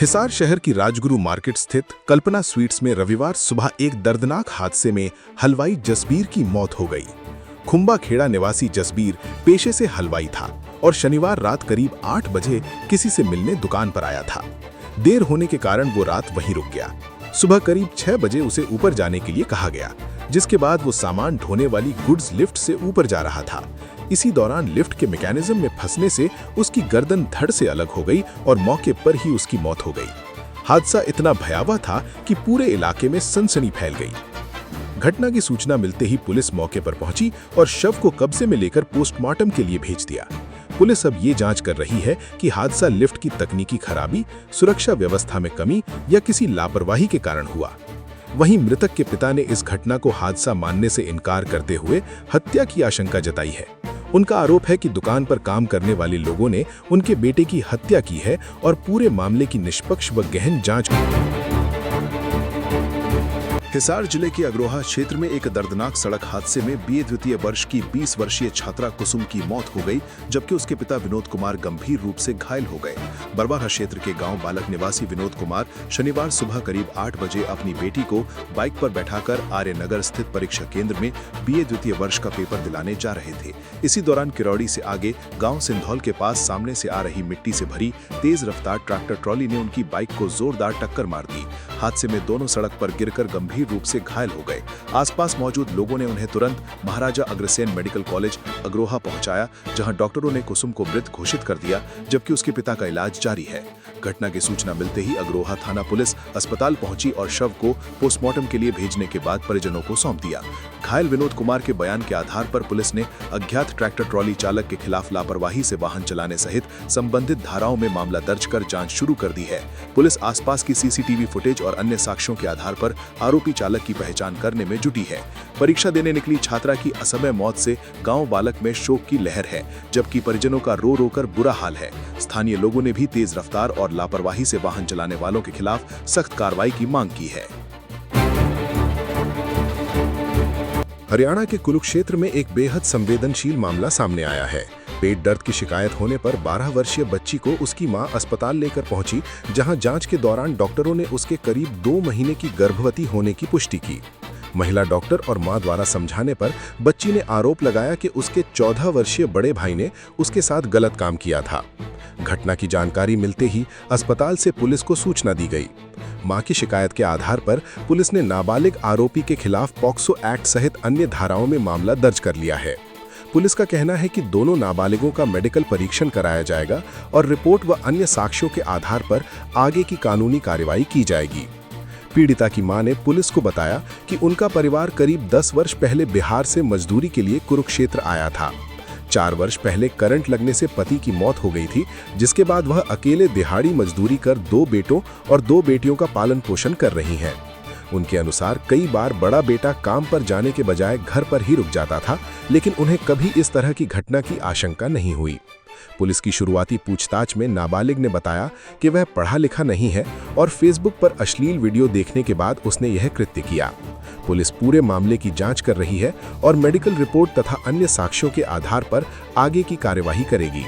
हिसार शहर की राजगुरु मार्केट स्थित कल्पना स्वीट्स में रविवार सुबह एक दर्दनाक हादसे में हलवाई जसबीर की मौत हो गई। खुंबा खेड़ा निवासी जसबीर पेशे से हलवाई था और शनिवार रात करीब 8 बजे किसी से मिलने दुकान पर आया था। देर होने के कारण वो रात वहीं रुक गया। सुबह करीब 6 बजे उसे ऊपर जाने के लिए कहा गया, जिसके बाद वो सामान ढोने वाली गुड्स लिफ्ट से ऊपर जा रहा था। इसी दौरान लिफ्ट के मैकेनिज्म में फंसने से उसकी गर्दन धड़ से अलग हो गई और मौके पर ही उसकी मौत हो गई। हादसा इतना भयावह था कि पूरे इलाके में सनसनी फैल गई। घटना की सूचना मिलते ही पुलिस मौके पर पहुंची और शव को कब्जे में लेकर पोस्टमार्टम के लिए भेज दिया। पुलिस अब ये जांच कर रही है कि हादसा लिफ्ट की तकनीकी खराबी, सुरक्षा व्यवस्था में कमी या किसी लापरवाही के कारण हुआ। वहीं मृतक के पिता ने इस घटना को हादसा मानने से इनकार करते हुए हत्या की आशंका जताई है। उनका आरोप है कि दुकान पर काम करने वाले लोगों ने उनके बेटे की हत्या की है और पूरे मामले की निष्पक्ष व गहन जांच की। हिसार जिले के अग्रोहा क्षेत्र में एक दर्दनाक सड़क हादसे में बीए द्वितीय वर्ष की 20 वर्षीय छात्रा कुसुम की मौत हो गई, जबकि उसके पिता विनोद कुमार गंभीर रूप से घायल हो गए। बरवाहा क्षेत्र के गांव बालक निवासी विनोद कुमार शनिवार सुबह करीब 8 बजे अपनी बेटी को बाइक पर बैठाकर आर्यनगर स्थित परीक्षा केंद्र में बीए द्वितीय वर्ष का पेपर दिलाने जा रहे थे। इसी दौरान किरौड़ी से आगे गाँव सिंधौल के पास सामने से आ रही मिट्टी से भरी तेज रफ्तार ट्रैक्टर ट्रॉली ने उनकी बाइक को जोरदार टक्कर मार दी। हादसे में दोनों सड़क पर गिरकर गंभीर रूप से घायल हो गए। आसपास मौजूद लोगों ने उन्हें तुरंत महाराजा अग्रसेन मेडिकल कॉलेज अग्रोहा पहुंचाया, जहां डॉक्टरों ने कुसुम को मृत घोषित कर दिया, जबकि उसके पिता का इलाज जारी है। घटना की सूचना मिलते ही अग्रोहा थाना पुलिस अस्पताल पहुंची और शव को पोस्टमार्टम के लिए भेजने के बाद परिजनों को सौंप दिया। घायल विनोद कुमार के बयान के आधार पर पुलिस ने अज्ञात ट्रैक्टर ट्रॉली चालक के खिलाफ लापरवाही से वाहन चलाने सहित संबंधित धाराओं में मामला दर्ज कर जांच शुरू कर दी है। पुलिस आसपास की सीसीटीवी फुटेज और अन्य साक्ष्यों के आधार पर आरोपी चालक की पहचान करने में जुटी है। परीक्षा देने निकली छात्रा की असमय मौत से गांव बालक में शोक की लहर है, जबकि परिजनों का रो रो कर बुरा हाल है। स्थानीय लोगों ने भी तेज रफ्तार और लापरवाही से वाहन चलाने वालों के खिलाफ सख्त कार्रवाई की मांग की है। हरियाणा के कुरुक्षेत्र में एक बेहद संवेदनशील मामला सामने आया है। पेट दर्द की शिकायत होने पर 12 वर्षीय बच्ची को उसकी मां अस्पताल लेकर पहुंची, जहां जांच के दौरान डॉक्टरों ने उसके करीब 2 महीने की गर्भवती होने की पुष्टि की। महिला डॉक्टर और मां द्वारा समझाने पर बच्ची ने आरोप लगाया कि उसके 14 वर्षीय बड़े भाई ने उसके साथ गलत काम किया था। घटना की जानकारी मिलते ही अस्पताल से पुलिस को सूचना दी गई। मां की शिकायत के आधार पर पुलिस ने नाबालिग आरोपी के खिलाफ पॉक्सो एक्ट सहित अन्य धाराओं में मामला दर्ज कर लिया है। पुलिस का कहना है कि दोनों नाबालिगों का मेडिकल परीक्षण कराया जाएगा और रिपोर्ट व अन्य साक्ष्यों के आधार पर आगे की कानूनी कार्रवाई की जाएगी। पीड़िता की मां ने पुलिस को बताया कि उनका परिवार करीब 10 वर्ष पहले बिहार से मजदूरी के लिए कुरुक्षेत्र आया था। 4 वर्ष पहले करंट लगने से पति की मौत हो गई थी, जिसके बाद वह अकेले दिहाड़ी मजदूरी कर 2 बेटों और 2 बेटियों का पालन पोषण कर रही हैं। उनके अनुसार कई बार बड़ा बेटा काम पर जाने के बजाय घर पर ही रुक जाता था, लेकिन उन्हें कभी इस तरह की घटना की आशंका नहीं हुई। पुलिस की शुरुआती पूछताछ में नाबालिग ने बताया कि वह पढ़ा लिखा नहीं है और फेसबुक पर अश्लील वीडियो देखने के बाद उसने यह कृत्य किया। पुलिस पूरे मामले की जांच कर रही है और मेडिकल रिपोर्ट तथा अन्य साक्ष्यों के आधार पर आगे की कार्यवाही करेगी।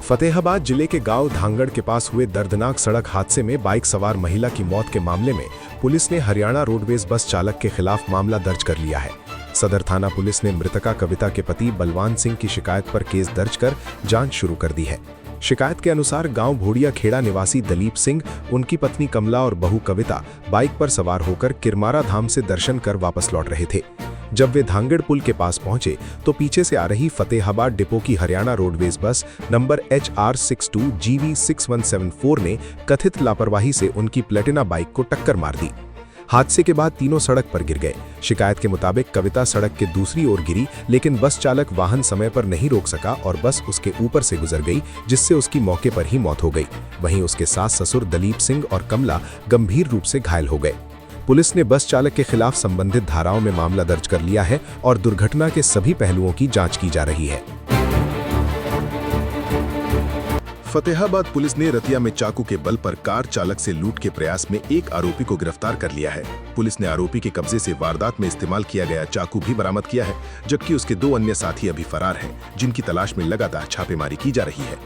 फतेहाबाद जिले के गांव धांगड़ के पास हुए दर्दनाक सड़क हादसे में बाइक सवार महिला की मौत के मामले में पुलिस ने हरियाणा रोडवेज बस चालक के खिलाफ मामला दर्ज कर लिया है। सदर थाना पुलिस ने मृतका कविता के पति बलवान सिंह की शिकायत पर केस दर्ज कर जांच शुरू कर दी है। शिकायत के अनुसार गांव भोड़िया खेड़ा निवासी दलीप सिंह, उनकी पत्नी कमला और बहू कविता बाइक पर सवार होकर किरमारा धाम से दर्शन कर वापस लौट रहे थे। जब वे धांगड़ पुल के पास पहुंचे तो पीछे से आ रही फतेहाबाद डिपो की Haryana roadways bus number HR62 GV 6174 ने कथित लापरवाही से उनकी प्लेटिना बाइक को टक्कर मार दी। हादसे के बाद तीनों सड़क पर गिर गए। शिकायत के मुताबिक कविता सड़क के दूसरी ओर गिरी, लेकिन बस चालक वाहन समय पर नहीं रोक सका और बस उसके ऊपर से गुजर गई, जिससे उसकी मौके पर ही मौत हो गई। वहीं उसके सास ससुर दलीप सिंह और कमला गंभीर रूप से घायल हो गए। पुलिस ने बस चालक के खिलाफ संबंधित धाराओं में मामला दर्ज कर लिया है और दुर्घटना के सभी पहलुओं की जांच की जा रही है। फतेहाबाद पुलिस ने रतिया में चाकू के बल पर कार चालक से लूट के प्रयास में एक आरोपी को गिरफ्तार कर लिया है। पुलिस ने आरोपी के कब्जे से वारदात में इस्तेमाल किया गया चाकू भी बरामद किया है, जबकि उसके 2 अन्य साथी अभी फरार हैं, जिनकी तलाश में लगातार छापेमारी की जा रही है।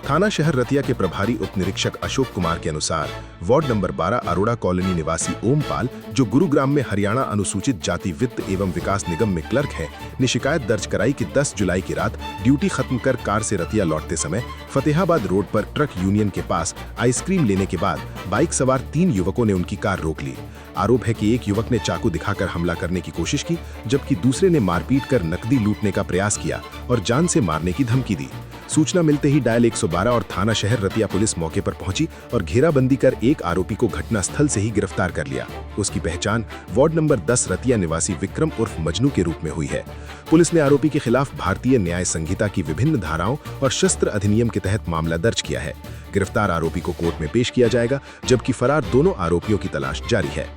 थाना शहर रतिया के प्रभारी उप निरीक्षक अशोक कुमार के अनुसार वार्ड नंबर 12 अरोड़ा कॉलोनी निवासी ओमपाल, जो गुरुग्राम में हरियाणा अनुसूचित जाति वित्त एवं विकास निगम में क्लर्क है, ने शिकायत दर्ज कराई कि 10 जुलाई की रात ड्यूटी खत्म कर कार से रतिया लौटते समय फतेहाबाद रोड पर ट्रक यूनियन के पास आइसक्रीम लेने के बाद बाइक सवार 3 युवकों ने उनकी कार रोक ली। आरोप है कि एक युवक ने चाकू दिखाकर हमला करने की कोशिश की, जबकि दूसरे ने मारपीट कर नकदी लूटने का प्रयास किया और जान से मारने की धमकी दी। सूचना मिलते ही डायल 112 और थाना शहर रतिया पुलिस मौके पर पहुंची और घेराबंदी कर एक आरोपी को घटनास्थल से ही गिरफ्तार कर लिया। उसकी पहचान वार्ड नंबर 10 रतिया निवासी विक्रम उर्फ मजनू के रूप में हुई है। पुलिस ने आरोपी के खिलाफ भारतीय न्याय संहिता की विभिन्न धाराओं और शस्त्र अधिनियम के तहत मामला दर्ज किया है। गिरफ्तार आरोपी को कोर्ट में पेश किया जाएगा, जबकि फरार दोनों आरोपियों की तलाश जारी है।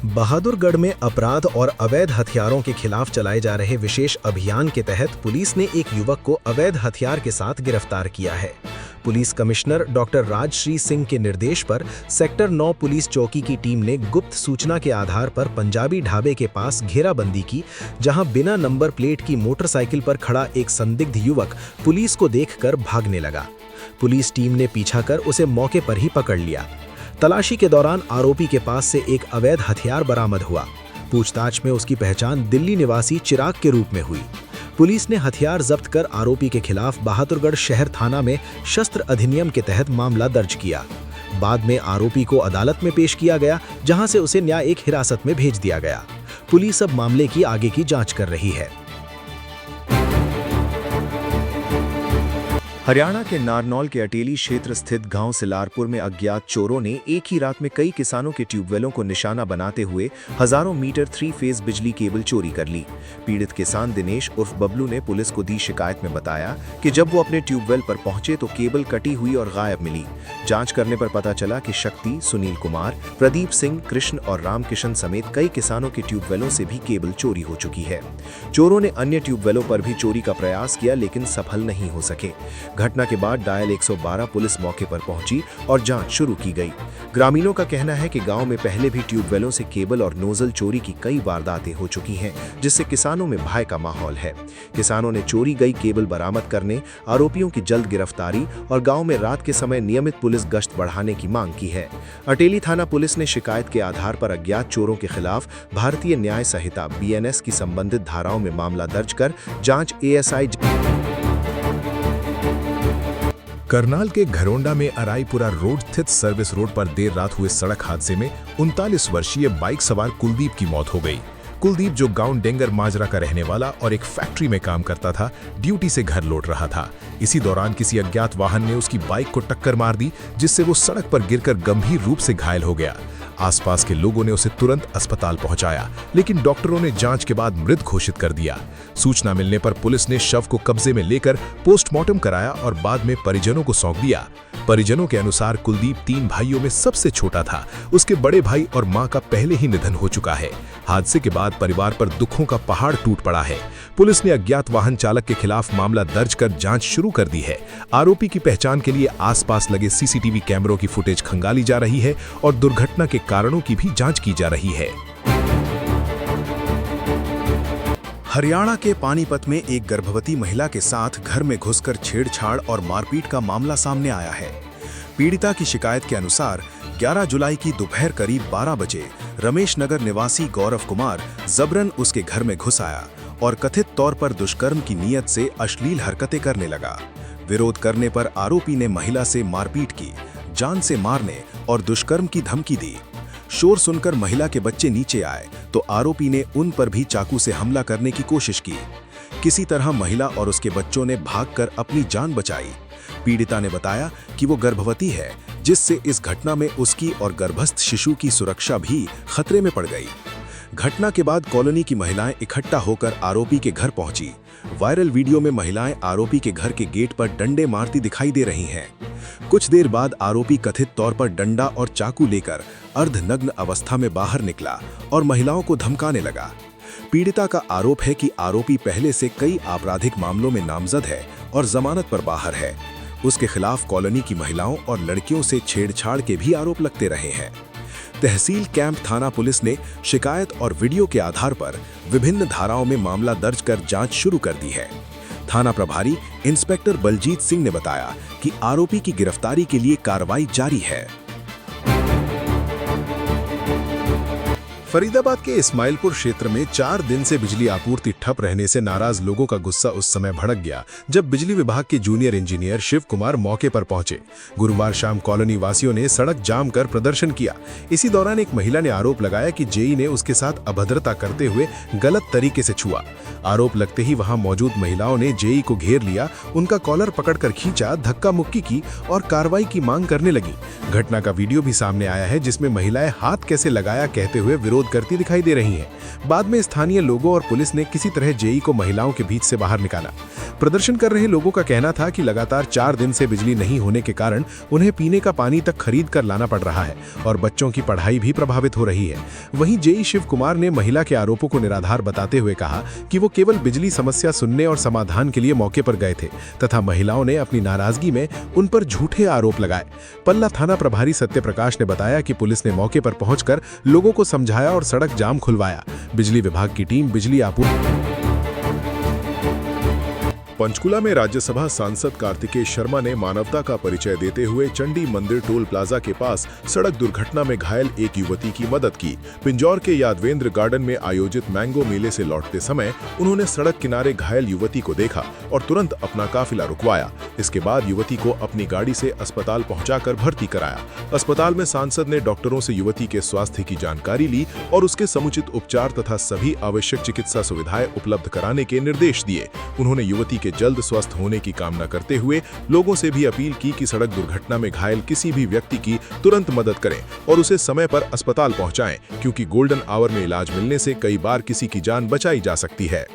बहादुरगढ़ में अपराध और अवैध हथियारों के खिलाफ चलाए जा रहे विशेष अभियान के तहत पुलिस ने एक युवक को अवैध हथियार के साथ गिरफ्तार किया है। Police commissioner doctor Rajshree Singh के निर्देश पर सेक्टर 9 पुलिस चौकी की टीम ने गुप्त सूचना के आधार पर पंजाबी ढाबे के पास घेराबंदी की, जहां बिना नंबर प्लेट की मोटरसाइकिल पर खड़ा एक संदिग्ध युवक पुलिस को देखकर भागने लगा। पुलिस टीम ने पीछा कर उसे मौके पर ही पकड़ लिया। तलाशी के दौरान आरोपी के पास से एक अवैध हथियार बरामद हुआ। पूछताछ में उसकी पहचान दिल्ली निवासी चिराग के रूप में हुई। पुलिस ने हथियार जब्त कर आरोपी के खिलाफ बहादुरगढ़ शहर थाना में शस्त्र अधिनियम के तहत मामला दर्ज किया। बाद में आरोपी को अदालत में पेश किया गया, जहां से उसे न्यायिक हिरासत में भेज दिया गया। पुलिस अब मामले की आगे की जांच कर रही है। हरियाणा के नारनौल के अटेली क्षेत्र स्थित गांव सिलारपुर में अज्ञात चोरों ने एक ही रात में कई किसानों के ट्यूबवेलों को निशाना बनाते हुए हजारों मीटर 3 फेज बिजली केबल चोरी कर ली। पीड़ित किसान दिनेश उर्फ बबलू ने पुलिस को दी शिकायत में बताया कि जब वो अपने ट्यूबवेल पर पहुंचे तो केबल कटी हुई और गायब मिली। जांच करने पर पता चला कि शक्ति, सुनील कुमार, प्रदीप सिंह, कृष्ण और रामकिशन समेत कई किसानों के ट्यूबवेलों से भी केबल चोरी हो चुकी है। चोरों ने अन्य ट्यूबवेलों पर भी चोरी का प्रयास किया, लेकिन सफल नहीं हो सके। घटना के बाद डायल 112 पुलिस मौके पर पहुंची और जांच शुरू की गई। ग्रामीणों का कहना है कि गांव में पहले भी ट्यूबवेलों से केबल और नोजल चोरी की कई वारदातें हो चुकी हैं, जिससे किसानों में भय का माहौल है। किसानों ने चोरी गई केबल बरामद करने, आरोपियों की जल्द गिरफ्तारी और गांव में रात के समय नियमित पुलिस गश्त बढ़ाने की मांग की है। अटेली थाना पुलिस ने शिकायत के आधार पर अज्ञात चोरों के खिलाफ भारतीय न्याय संहिता BNS की संबंधित धाराओं में मामला दर्ज कर जांच ASI करनाल के घरोंडा में अराईपुरा रोड स्थित सर्विस रोड पर देर रात हुए सड़क हादसे में 39 वर्षीय बाइक सवार कुलदीप की मौत हो गई। कुलदीप, जो गांव डेंगर माजरा का रहने वाला और एक फैक्ट्री में काम करता था, ड्यूटी से घर लौट रहा था। इसी दौरान किसी अज्ञात वाहन ने उसकी बाइक को टक्कर मार दी, जिससे वो सड़क पर गिरकर गंभीर रूप से घायल हो गया। आसपास के लोगों ने उसे तुरंत अस्पताल पहुंचाया, लेकिन डॉक्टरों ने जांच के बाद मृत घोषित कर दिया। सूचना मिलने पर पुलिस ने शव को कब्जे में लेकर पोस्टमार्टम कराया और बाद में परिजनों को सौंप दिया। परिजनों के अनुसार कुलदीप 3 भाइयों में सबसे छोटा था। उसके बड़े भाई और मां का पहले ही निधन हो चुका है। हादसे के बाद परिवार पर दुखों का पहाड़ टूट पड़ा है। पुलिस ने अज्ञात वाहन चालक के खिलाफ मामला दर्ज कर जांच शुरू कर दी है। आरोपी की पहचान के लिए आसपास लगे CCTV कैमरों की फुटेज खंगाली जा रही है और दुर्घटना के कारणों की भी जांच की जा रही है। हरियाणा के पानीपत में एक गर्भवती महिला के साथ घर में घुसकर छेड़छाड़ और मारपीट का मामला सामने आया है। पीड़िता की शिकायत के अनुसार 11 जुलाई की दोपहर करीब 12 बजे रमेश नगर निवासी गौरव कुमार जबरन उसके घर में घुस आया और कथित तौर पर दुष्कर्म की नीयत से अश्लील हरकतें करने लगा। विरोध करने पर आरोपी ने महिला से मारपीट की, जान से मारने और दुष्कर्म की धमकी दी। शोर सुनकर महिला के बच्चे नीचे आए तो आरोपी ने उन पर भी चाकू से हमला करने की कोशिश की। किसी तरह महिला और उसके बच्चों ने भागकर अपनी जान बचाई। पीड़िता ने बताया कि वो गर्भवती है, जिससे इस घटना में उसकी और गर्भस्थ शिशु की सुरक्षा भी खतरे में पड़ गई। घटना के बाद कॉलोनी की महिलाएं इकट्ठा होकर आरोपी के घर पहुंची। वायरल वीडियो में महिलाएं आरोपी के घर के गेट पर डंडे मारती दिखाई दे रही हैं। कुछ देर बाद आरोपी कथित तौर पर डंडा और चाकू लेकर अर्धनग्न अवस्था में बाहर निकला और महिलाओं को धमकाने लगा। पीड़िता का आरोप है कि आरोपी पहले से कई आपराधिक मामलों में नामजद है और जमानत पर बाहर है। उसके खिलाफ कॉलोनी की महिलाओं और लड़कियों से छेड़छाड़ के भी आरोप लगते रहे हैं। तहसील कैंप थाना पुलिस ने शिकायत और वीडियो के आधार पर विभिन्न धाराओं में मामला दर्ज कर जांच शुरू कर दी है। थाना प्रभारी इंस्पेक्टर बलजीत सिंह ने बताया कि आरोपी की गिरफ्तारी के लिए कार्रवाई जारी है। फरीदाबाद के इस्माइलपुर क्षेत्र में 4 दिन से बिजली आपूर्ति ठप रहने से नाराज लोगों का गुस्सा उस समय भड़क गया जब बिजली विभाग के जूनियर इंजीनियर शिव कुमार मौके पर पहुंचे। गुरुवार शाम कॉलोनी वासियों ने सड़क जाम कर प्रदर्शन किया। इसी दौरान एक महिला ने आरोप लगाया कि जेई ने उसके साथ अभद्रता करते हुए गलत तरीके से छुआ। आरोप लगते ही वहां मौजूद महिलाओं ने जेई को घेर लिया, उनका कॉलर पकड़कर खींचा, धक्का मुक्की की और कार्रवाई की मांग करने लगी। घटना का वीडियो भी सामने आया है जिसमें महिलाएं हाथ कैसे लगाया कहते हुए विरोध करती दिखाई दे रही हैं। बाद में स्थानीय लोगों और पुलिस ने किसी तरह जेई को महिलाओं के बीच से बाहर निकाला। प्रदर्शन कर रहे लोगों का कहना था कि लगातार 4 दिन से बिजली नहीं होने के कारण उन्हें पीने का पानी तक खरीद कर लाना पड़ रहा है और बच्चों की पढ़ाई भी प्रभावित हो रही है। वहीं जेई शिव कुमार ने महिला के आरोपों को निराधार बताते हुए कहा कि वो केवल बिजली समस्या सुनने और समाधान के लिए मौके पर गए थे तथा महिलाओं ने अपनी नाराजगी में उन पर झूठे आरोप लगाए। पल्ला थाना प्रभारी सत्यप्रकाश ने बताया कि पुलिस ने मौके पर पहुंचकर लोगों को समझाया और सड़क जाम खुलवाया। बिजली विभाग की टीम बिजली आपूर्ति। पंचकुला में राज्यसभा सांसद कार्तिकेय शर्मा ने मानवता का परिचय देते हुए चंडी मंदिर टोल प्लाजा के पास सड़क दुर्घटना में घायल एक युवती की मदद की। पिंजौर के यादवेंद्र गार्डन में आयोजित मैंगो मेले से लौटते समय उन्होंने सड़क किनारे घायल युवती को देखा और तुरंत अपना काफिला रुकवाया। इसके बाद युवती को अपनी गाड़ी से अस्पताल पहुंचाकर भर्ती कराया। अस्पताल में सांसद ने डॉक्टरों से युवती के स्वास्थ्य की जानकारी ली और उसके समुचित उपचार तथा सभी आवश्यक चिकित्सा सुविधाएं उपलब्ध कराने के निर्देश दिए। उन्होंने युवती के जल्द स्वस्थ होने की कामना करते हुए लोगों से भी अपील की कि सड़क दुर्घटना में घायल किसी भी व्यक्ति की तुरंत मदद करें और उसे समय पर अस्पताल पहुंचाएं, क्योंकि गोल्डन आवर में इलाज मिलने से कई बार किसी की जान बचाई जा सकती है।